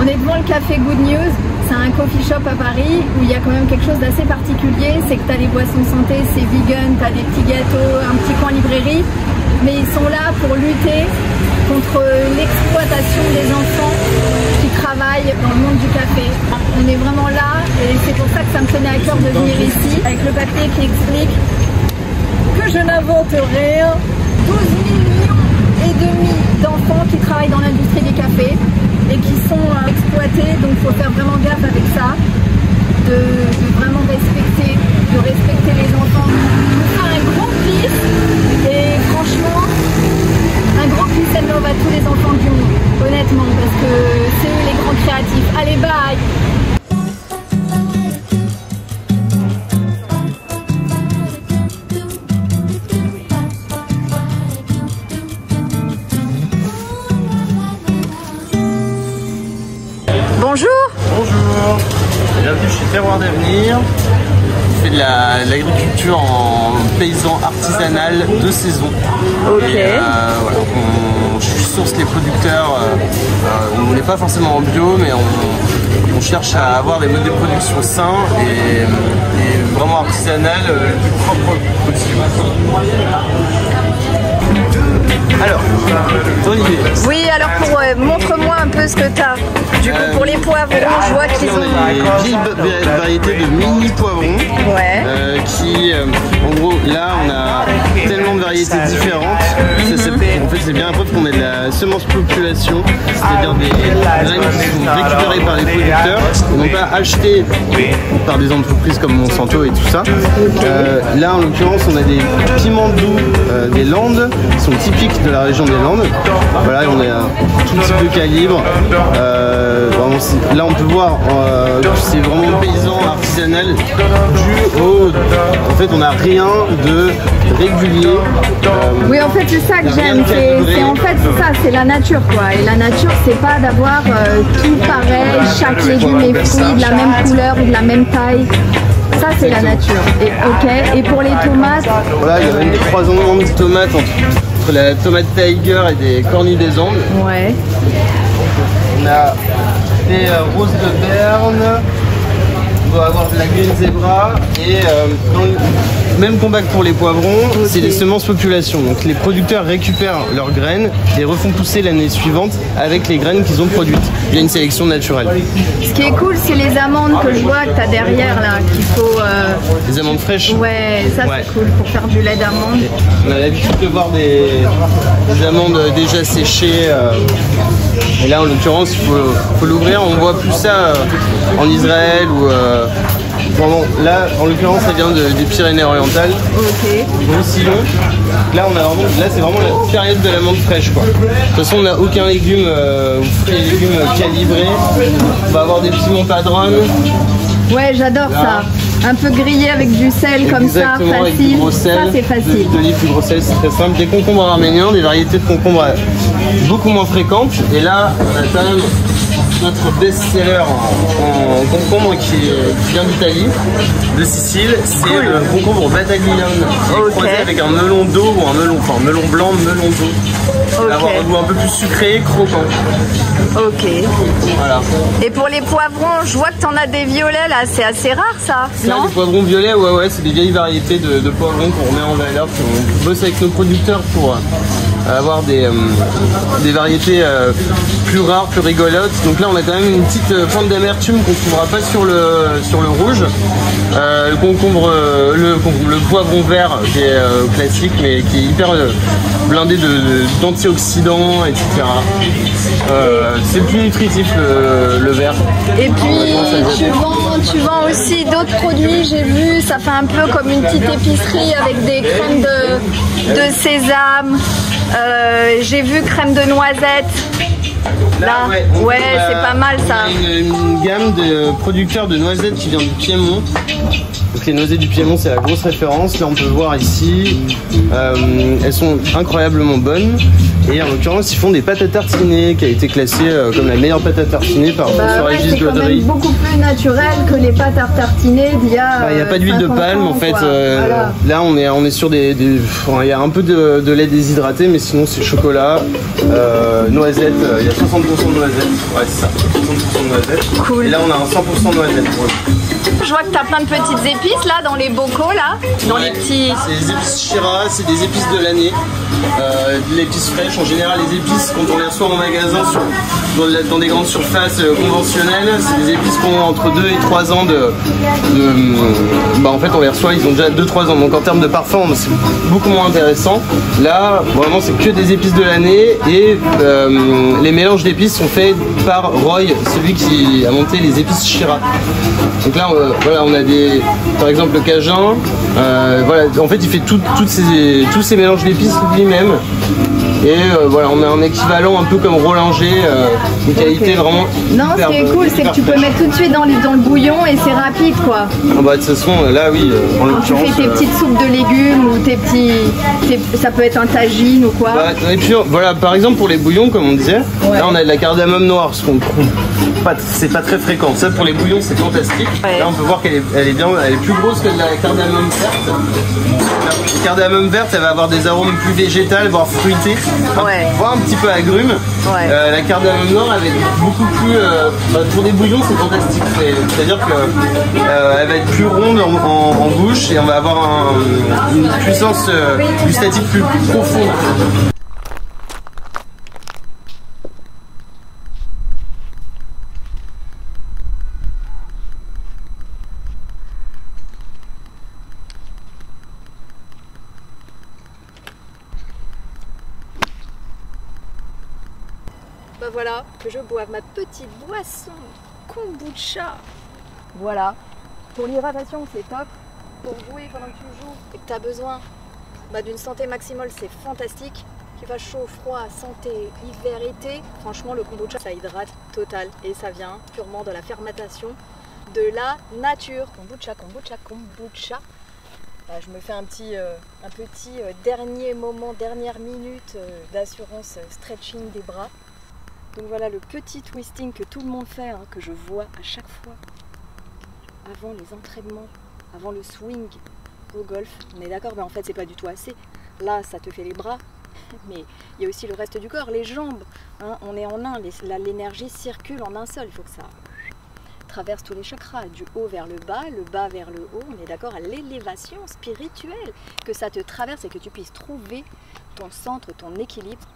On est devant le café Good News, c'est un coffee shop à Paris où il y a quand même quelque chose d'assez particulier, c'est que tu as les boissons santé, c'est vegan, tu as des petits gâteaux, un petit coin librairie, mais ils sont là pour lutter contre l'exploitation des enfants qui travaillent dans le monde du café. On est vraiment là et c'est pour ça que ça me tenait à cœur de venir ici, avec le papier qui explique que je n'invente rien. 12 millions et demi d'enfants qui travaillent dans l'industrie du café et qui sont exploités, donc il faut faire vraiment gaffe avec ça, de vraiment respecter les enfants. On fera un gros peace et franchement, un gros peace and love à tous les enfants du monde, honnêtement, parce que c'est eux les grands créatifs. Allez, bye! Bonjour. Bonjour. Bienvenue chez Terroir d'Avenir. On fait de l'agriculture en paysan artisanal de saison. Ok. Et, voilà, on source les producteurs. On n'est pas forcément en bio, mais on cherche à avoir des modes de production sains et vraiment artisanal, le plus propre possible. Alors, ton idée? Oui, alors montre-moi un peu ce que tu as. Du coup, pour les poivrons, je vois qu'ils ont... On a des vieilles variétés de mini poivrons. Ouais. En gros, là, on a tellement de variétés différentes. En fait, c'est bien la preuve qu'on est de la semence population, c'est-à-dire des graines qui sont récupérées par les producteurs et non pas achetées par des entreprises comme Monsanto et tout ça. Là, en l'occurrence, on a des piments doux des Landes, qui sont typiques de la région des Landes. Voilà, on a tout type de calibre. Là, on peut voir que c'est vraiment paysan artisanal dû au... En fait, on n'a rien de régulier. Oui, en fait, c'est ça que j'aime. C'est la nature, quoi. Et la nature, c'est pas d'avoir tout pareil, chaque légume et fruit de la même couleur ou de la même taille. Ça, c'est la nature. Et ok. Et pour les tomates, voilà, il y a même des croisements de tomates entre la tomate Tiger et des cornus des Andes. Ouais. On a des roses de Berne. On va avoir de la Green Zebra et même combat que pour les poivrons, c'est des semences population. Donc les producteurs récupèrent leurs graines et refont pousser l'année suivante avec les graines qu'ils ont produites. Il y a une sélection naturelle. Ce qui est cool, c'est les amandes que je vois que tu as derrière là, qu'il faut... Les amandes fraîches. Ouais, ça c'est cool pour faire du lait d'amande. On a l'habitude de voir des amandes déjà séchées. Et là, en l'occurrence, il faut l'ouvrir. On voit plus ça en Israël ou... là, en l'occurrence, ça vient des Pyrénées-Orientales. Ok. Roussillon. Là, c'est vraiment la période de l'amande fraîche, quoi. De toute façon, on n'a aucun légume, fruits et légumes calibrés. On va avoir des piments padron. Ouais, j'adore ça. Un peu grillé avec du sel. Exactement, comme ça, facile. Ça, c'est facile. De l'olive, du gros sel, c'est très simple. Des concombres arméniens, des variétés de concombres beaucoup moins fréquentes. Et là, on a quand même notre best-seller en concombre qui vient d'Italie, de Sicile, c'est le concombre Battaglione qui est croisé avec un melon d'eau ou un melon blanc, melon d'eau. Il va avoir un goût un peu plus sucré, croquant. Ok. Voilà. Et pour les poivrons, je vois que tu en as des violets là, c'est assez rare ça, non? Les poivrons violets, ouais, c'est des vieilles variétés de poivrons qu'on remet en valeur, qu'on bosse avec nos producteurs pour avoir des variétés plus rares, plus rigolotes. Donc là, on a quand même une petite pointe d'amertume qu'on ne trouvera pas sur le rouge. Le concombre, le poivron vert qui est classique, mais qui est hyper blindé d'antioxydants, etc. C'est plus nutritif le vert. Et puis tu vends aussi d'autres produits, j'ai vu, ça fait un peu comme une petite épicerie avec des crèmes de sésame. J'ai vu crème de noisette. Là, ouais, c'est pas mal ça. On a une gamme de producteurs de noisettes qui vient du Piémont. Donc Donc les Nausées du Piémont, c'est la grosse référence. Là, on peut voir ici, elles sont incroyablement bonnes. Et en l'occurrence, ils font des pâtes à tartiner, qui a été classée comme la meilleure pâte à tartiner par Régis Gaudry. C'est quand même beaucoup plus naturel que les pâtes à tartiner d'il y a. Il n'y a pas d'huile de palme en fait. Voilà. Là, on est sur il y a un peu de lait déshydraté, mais sinon c'est chocolat, noisettes. Il y a 60% de noisettes. Ouais, c'est ça. 60% de noisettes. Cool. Et là, on a un 100% de noisettes. Je vois que tu as plein de petites épices là dans les bocaux là, dans les petits. C'est des épices Shira, c'est des épices de l'année, de l'épice fraîche. En général, les épices quand on les reçoit en magasin dans des grandes surfaces conventionnelles, c'est des épices qui ont entre 2 et 3 ans en fait on les reçoit, ils ont déjà 2-3 ans. Donc en termes de parfum, c'est beaucoup moins intéressant. Là, vraiment, c'est que des épices de l'année et les mélanges d'épices sont faits par Roy, celui qui a monté les épices Shira. Donc là, voilà, on a par exemple le Cajun. Voilà, en fait, il fait tous ces mélanges d'épices lui-même. Et voilà, on a un équivalent un peu comme Rollinger, une qualité vraiment. Non, ce qui est cool, c'est que tu peux mettre tout de suite dans le bouillon et c'est rapide quoi. Ah bah de toute façon, là oui, en l'occurrence. Tu fais tes petites soupes de légumes ou ça peut être un tagine ou quoi. Et puis voilà, par exemple pour les bouillons, comme on disait, là on a de la cardamome noire, ce qu'on trouve c'est pas très fréquent. Ça pour les bouillons c'est fantastique. Ouais. Là on peut voir qu'elle est plus grosse que de la cardamome verte. La cardamome verte, elle va avoir des arômes plus végétales, voire fruités. Voire un petit peu agrumes. La cardamome noire elle va être beaucoup plus pour des bouillons c'est fantastique, c'est-à-dire que elle va être plus ronde en bouche et on va avoir une puissance gustative plus profonde. Bah voilà, que je boive ma petite boisson kombucha. Voilà. Pour l'hydratation, c'est top. Pour jouer pendant que tu joues et que tu as besoin d'une santé maximale, c'est fantastique. Qu'il fasse chaud, froid, santé, hiver, été, franchement, le kombucha, ça hydrate total. Et ça vient purement de la fermentation de la nature. Kombucha, kombucha, kombucha. Je me fais un petit dernier moment, dernière minute d'assurance stretching des bras. Donc voilà le petit twisting que tout le monde fait, que je vois à chaque fois avant les entraînements, avant le swing au golf. On est d'accord, mais en fait c'est pas du tout assez. Là ça te fait les bras, mais il y a aussi le reste du corps, les jambes. On est en un, l'énergie circule en un seul. Il faut que ça traverse tous les chakras, du haut vers le bas vers le haut. On est d'accord, à l'élévation spirituelle, que ça te traverse et que tu puisses trouver ton centre, ton équilibre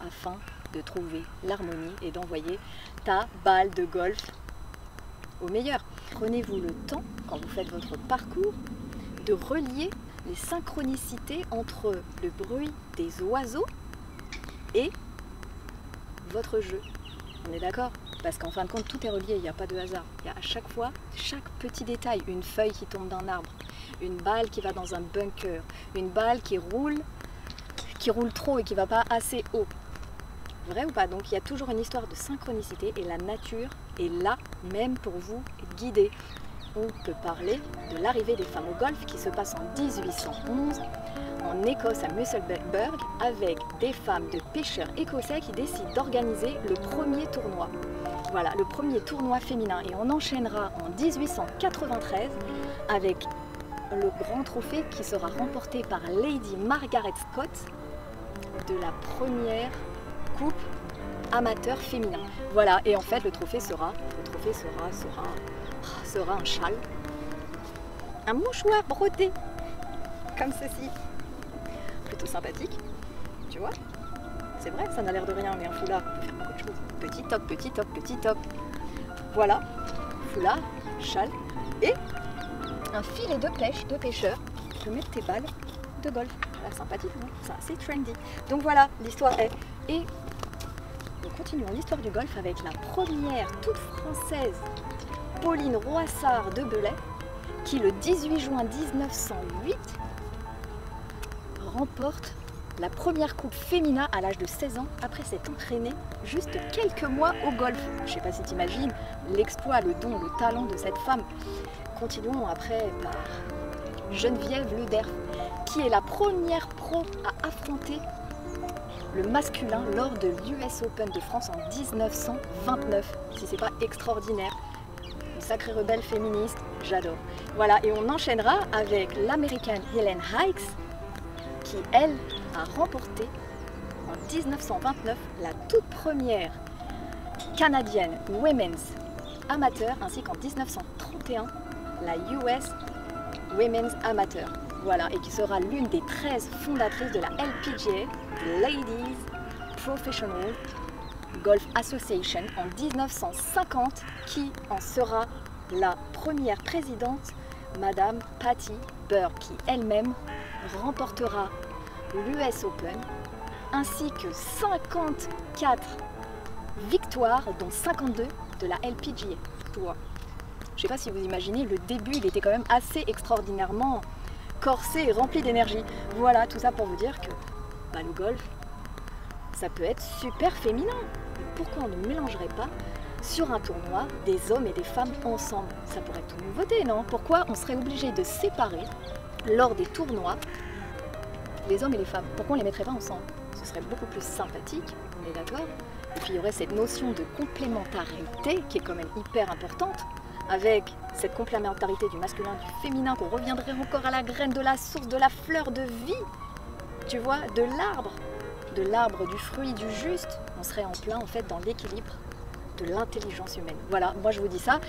afin de trouver l'harmonie et d'envoyer ta balle de golf au meilleur. Prenez-vous le temps, quand vous faites votre parcours, de relier les synchronicités entre le bruit des oiseaux et votre jeu. On est d'accord? Parce qu'en fin de compte, tout est relié, il n'y a pas de hasard. Il y a à chaque fois, chaque petit détail, une feuille qui tombe d'un arbre, une balle qui va dans un bunker, une balle qui roule trop et qui ne va pas assez haut. Vrai ou pas? Donc il y a toujours une histoire de synchronicité et la nature est là même pour vous guider. On peut parler de l'arrivée des femmes au golf qui se passe en 1811 en Écosse à Musselburgh avec des femmes de pêcheurs écossais qui décident d'organiser le premier tournoi. Voilà, le premier tournoi féminin et on enchaînera en 1893 avec le grand trophée qui sera remporté par Lady Margaret Scott de la première coupe amateur féminin. Voilà, et en fait le trophée sera un châle, un mouchoir brodé comme ceci, plutôt sympathique, tu vois, c'est vrai, ça n'a l'air de rien, mais un foulard on peut faire beaucoup de choses. Petit top, petit top, petit top. Voilà, foulard, châle et un filet de pêche de pêcheur. Tu peux mettre tes balles de golf. Voilà, sympathique, non? Ça, c'est trendy. Donc voilà, l'histoire est. Et nous continuons l'histoire du golf avec la première toute française, Pauline Roissard de Belay, qui le 18 juin 1908 remporte la première coupe féminin à l'âge de 16 ans après s'être entraînée juste quelques mois au golf. Je sais pas si tu imagines l'exploit, le don, le talent de cette femme. Continuons après par Geneviève Le Derf, qui est la première pro à affronter le masculin lors de l'US Open de France en 1929. Si c'est pas extraordinaire, une sacrée rebelle féministe, j'adore. Voilà, et on enchaînera avec l'américaine Helen Hikes, qui elle a remporté en 1929 la toute première canadienne Women's Amateur, ainsi qu'en 1931 la US Women's Amateur. Voilà, et qui sera l'une des 13 fondatrices de la LPGA, Ladies Professional Golf Association, en 1950, qui en sera la première présidente, Madame Patty Burke, qui elle-même remportera l'US Open, ainsi que 54 victoires, dont 52 de la LPGA Tour. Je ne sais pas si vous imaginez, le début, il était quand même assez extraordinairement corsé et rempli d'énergie. Voilà, tout ça pour vous dire que le golf, ça peut être super féminin. Mais pourquoi on ne mélangerait pas sur un tournoi des hommes et des femmes ensemble? Ça pourrait être une nouveauté, non? Pourquoi on serait obligé de séparer lors des tournois les hommes et les femmes? Pourquoi on ne les mettrait pas ensemble? Ce serait beaucoup plus sympathique, on est d'accord? Et puis il y aurait cette notion de complémentarité qui est quand même hyper importante, avec cette complémentarité du masculin, du féminin, qu'on reviendrait encore à la graine, de la source, de la fleur de vie, tu vois, de l'arbre, du fruit, du juste. On serait en plein en fait dans l'équilibre de l'intelligence humaine. Voilà, moi je vous dis ça,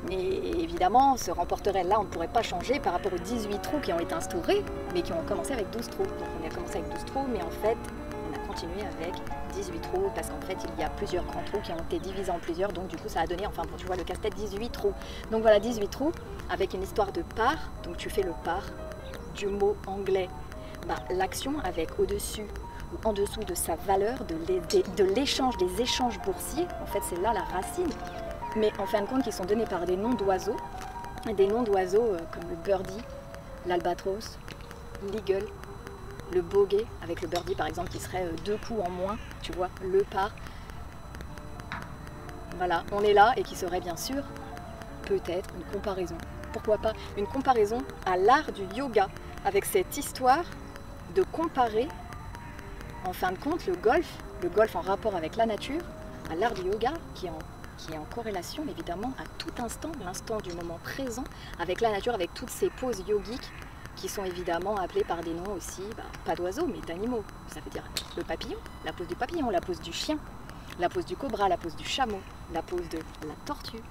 mais évidemment ce remporterait là, on ne pourrait pas changer par rapport aux 18 trous qui ont été instaurés, mais qui ont commencé avec 12 trous. Donc on a commencé avec 12 trous, mais en fait on a continué avec 18 trous, parce qu'en fait il y a plusieurs grands trous qui ont été divisés en plusieurs, donc du coup ça a donné, enfin bon, tu vois le casse-tête, 18 trous. Donc voilà, 18 trous avec une histoire de part, donc tu fais le part du mot anglais, l'action avec au-dessus ou en dessous de sa valeur, de l'échange, des échanges boursiers, en fait c'est là la racine, mais en fin de compte qui sont donnés par des noms d'oiseaux, comme le birdie, l'albatros, l'eagle, le bogey, avec le birdie par exemple qui serait 2 coups en moins, tu vois, le par. Voilà, on est là, et qui serait bien sûr peut-être une comparaison. Pourquoi pas une comparaison à l'art du yoga, avec cette histoire de comparer en fin de compte le golf en rapport avec la nature, à l'art du yoga qui est en corrélation évidemment à tout instant, l'instant du moment présent, avec la nature, avec toutes ces poses yogiques qui sont évidemment appelées par des noms aussi, pas d'oiseaux mais d'animaux. Ça veut dire le papillon, la pose du papillon, la pose du chien, la pose du cobra, la pose du chameau, la pose de la tortue,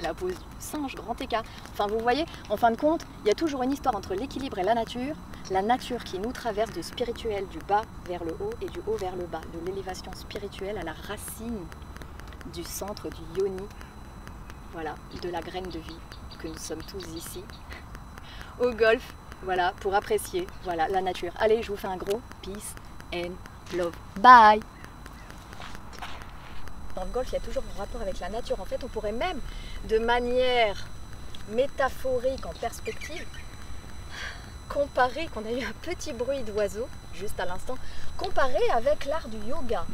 la pose du singe, grand écart. Enfin vous voyez, en fin de compte, il y a toujours une histoire entre l'équilibre et la nature qui nous traverse du spirituel, du bas vers le haut et du haut vers le bas, de l'élévation spirituelle à la racine du centre du yoni, voilà, de la graine de vie que nous sommes tous ici, au golf, voilà, pour apprécier, voilà, la nature. Allez, je vous fais un gros peace and love. Bye! Dans le golf, il y a toujours un rapport avec la nature. En fait, on pourrait même, de manière métaphorique, en perspective, comparer, qu'on a eu un petit bruit d'oiseau, juste à l'instant, comparer avec l'art du yoga.